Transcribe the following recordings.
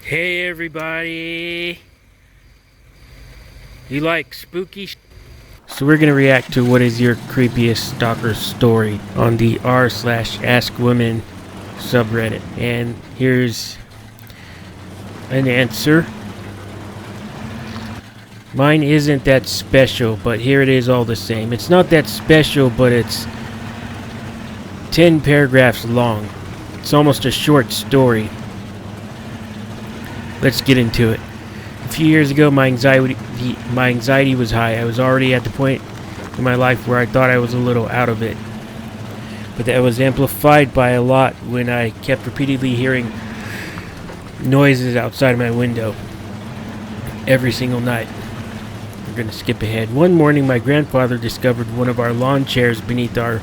Hey everybody! You like spooky So we're gonna react to what is your creepiest stalker story on the r/askwomen subreddit. And here's an answer. Mine isn't that special, but here it is all the same. It's not that special, but it's 10 paragraphs long. It's almost a short story. Let's get into it. A few years ago, my anxiety was high. I was already at the point in my life where I thought I was a little out of it. But that was amplified by a lot when I kept repeatedly hearing noises outside my window every single night. We're going to skip ahead. One morning, my grandfather discovered one of our lawn chairs beneath our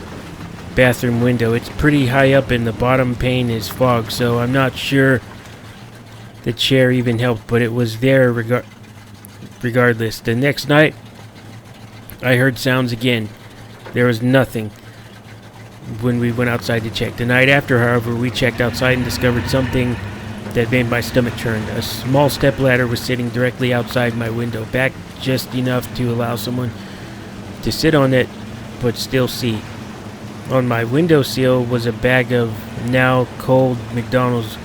bathroom window. It's pretty high up and the bottom pane is fog, so I'm not sure the chair even helped, but it was there regardless. The next night, I heard sounds again. There was nothing when we went outside to check. The night after, however, we checked outside and discovered something that made my stomach churn. A small stepladder was sitting directly outside my window, back just enough to allow someone to sit on it, but still see. On my windowsill was a bag of now cold McDonald's,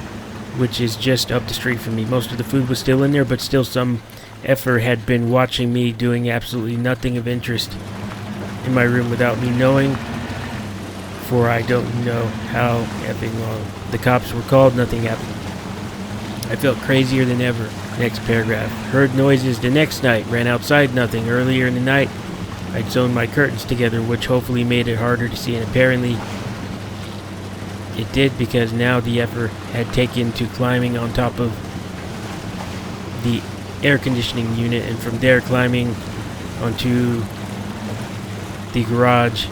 which is just up the street from me. Most of the food was still in there, but still some effer had been watching me doing absolutely nothing of interest in my room without me knowing, for I don't know how effing long. The cops were called, nothing happened. I felt crazier than ever. Next paragraph. Heard noises the next night, ran outside, nothing. Earlier in the night, I'd sewn my curtains together, which hopefully made it harder to see, and apparently it did, because now the effort had taken to climbing on top of the air conditioning unit, and from there climbing onto the garage,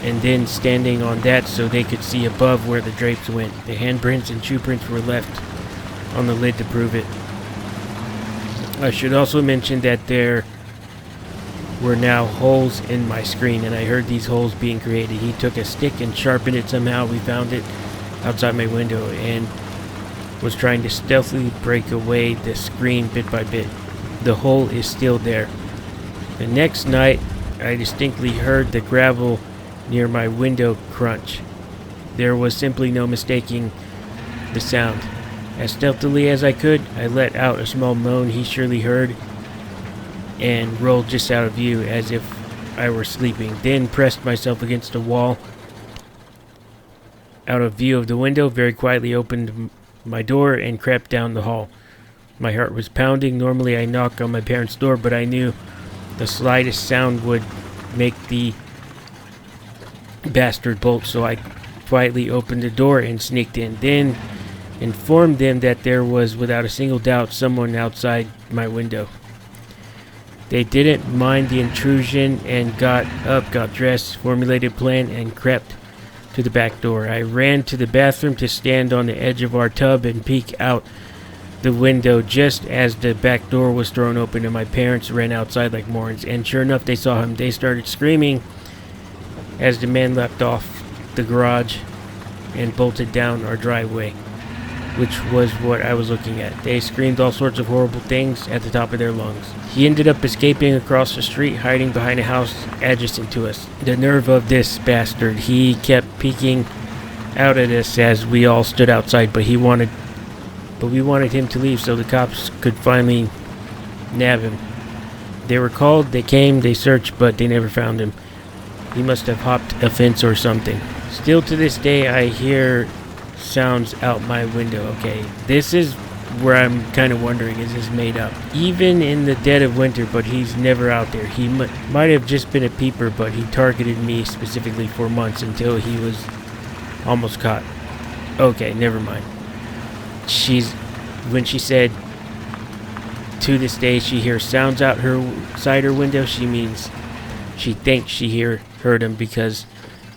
and then standing on that so they could see above where the drapes went. The handprints and shoe prints were left on the lid to prove it. I should also mention that there were now holes in my screen, and I heard these holes being created. He took a stick and sharpened it somehow. We found it outside my window and was trying to stealthily break away the screen bit by bit. The hole is still there. The next night, I distinctly heard the gravel near my window crunch. There was simply no mistaking the sound. As stealthily as I could, I let out a small moan he surely heard and rolled just out of view as if I were sleeping, then pressed myself against a wall out of view of the window, very quietly opened my door and crept down the hall. My heart was pounding. Normally I knock on my parents' door, but I knew the slightest sound would make the bastard bolt, so I quietly opened the door and sneaked in, then informed them that there was without a single doubt someone outside my window. They didn't mind the intrusion and got up, got dressed, formulated a plan, and crept to the back door. I ran to the bathroom to stand on the edge of our tub and peek out the window just as the back door was thrown open, and my parents ran outside like morons, and sure enough, they saw him. They started screaming as the man leapt off the garage and bolted down our driveway, which was what I was looking at. They screamed all sorts of horrible things at the top of their lungs. He ended up escaping across the street, hiding behind a house adjacent to us. The nerve of this bastard. He kept peeking out at us as we all stood outside, but we wanted him to leave so the cops could finally nab him. They were called, they came, they searched, but they never found him. He must have hopped a fence or something. Still to this day, I hear sounds out my window. Okay, this is where I'm kind of wondering, is this made up? Even in the dead of winter, but he's never out there. He might have just been a peeper, but he targeted me specifically for months until he was almost caught. Okay, never mind. When she said to this day she hears sounds outside her window, she means she thinks she heard him because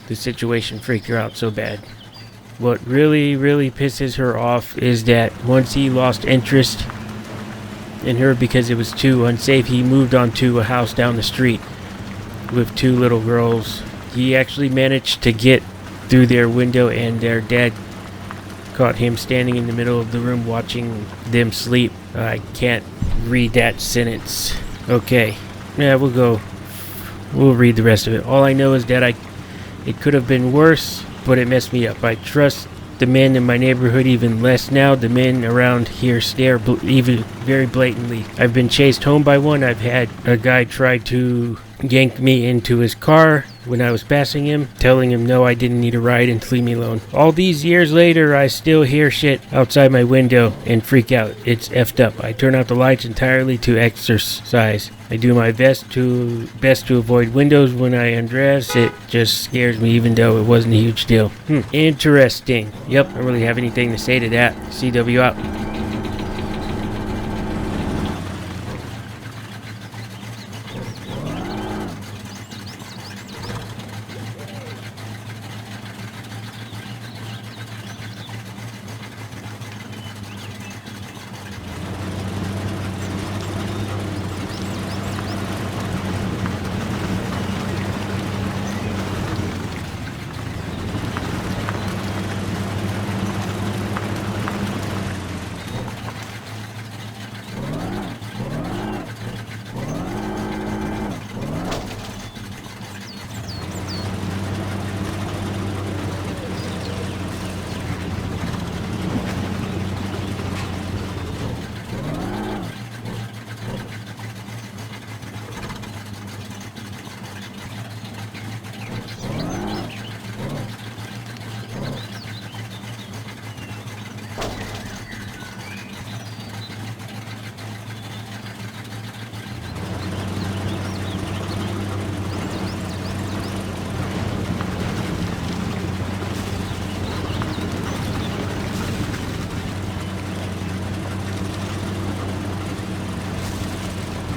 the situation freaked her out so bad. What really, really pisses her off is that once he lost interest in her because it was too unsafe, he moved on to a house down the street with two little girls. He actually managed to get through their window, and their dad caught him standing in the middle of the room watching them sleep. I can't read that sentence. Okay. Yeah, we'll read the rest of it. All I know is that it could have been worse, but it messed me up. I trust the men in my neighborhood even less now. The men around here stare even very blatantly. I've been chased home by one. I've had a guy try to yank me into his car when I was passing him, telling him no, I didn't need a ride and to leave me alone. All these years later, I still hear shit outside my window and freak out. It's effed up. I turn out the lights entirely to exercise. I do my best to avoid windows when I undress. It just scares me even though it wasn't a huge deal. Interesting. Yep, I don't really have anything to say to that. CW out.